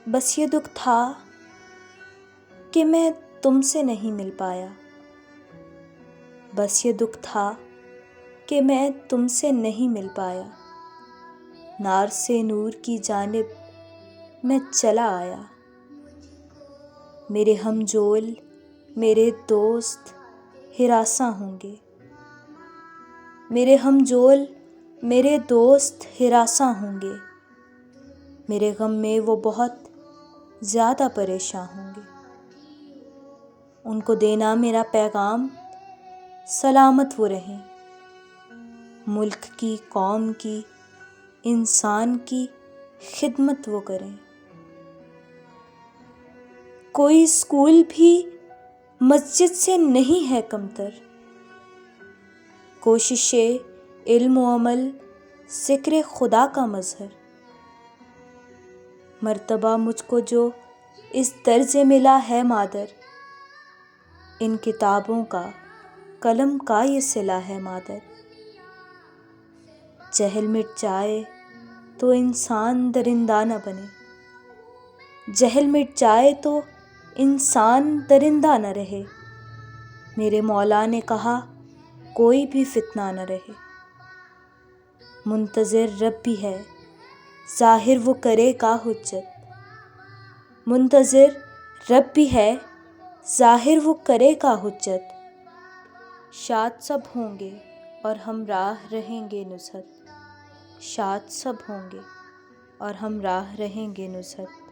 بس یہ دکھ تھا کہ میں تم سے نہیں مل پایا، بس یہ دکھ تھا کہ میں تم سے نہیں مل پایا، نار سے نور کی جانب میں چلا آیا۔ میرے ہم جول، میرے دوست ہراساں ہوں گے، میرے ہم جول، میرے دوست ہراساں ہوں گے، میرے غم میں وہ بہت زیادہ پریشاں ہوں گے۔ ان کو دینا میرا پیغام، سلامت وہ رہیں، ملک کی، قوم کی، انسان کی خدمت وہ کریں۔ کوئی اسکول بھی مسجد سے نہیں ہے کمتر، کوشش علم و عمل ذکر خدا کا مظہر۔ مرتبہ مجھ کو جو اس درجے ملا ہے مادر، ان کتابوں کا، قلم کا یہ صلہ ہے مادر۔ جہل مٹ جائے تو انسان درندہ نہ بنے، جہل مٹ جائے تو انسان درندہ نہ رہے۔ میرے مولا نے کہا کوئی بھی فتنہ نہ رہے۔ منتظر رب بھی ہے، ظاہر وہ کرے گا حجت، منتظر رب بھی ہے، ظاہر وہ کرے گا حجت۔ شاد سب ہوں گے اور ہمراہ رہیں گے نصحت، شاد سب ہوں گے اور ہمراہ رہیں گے نصحت۔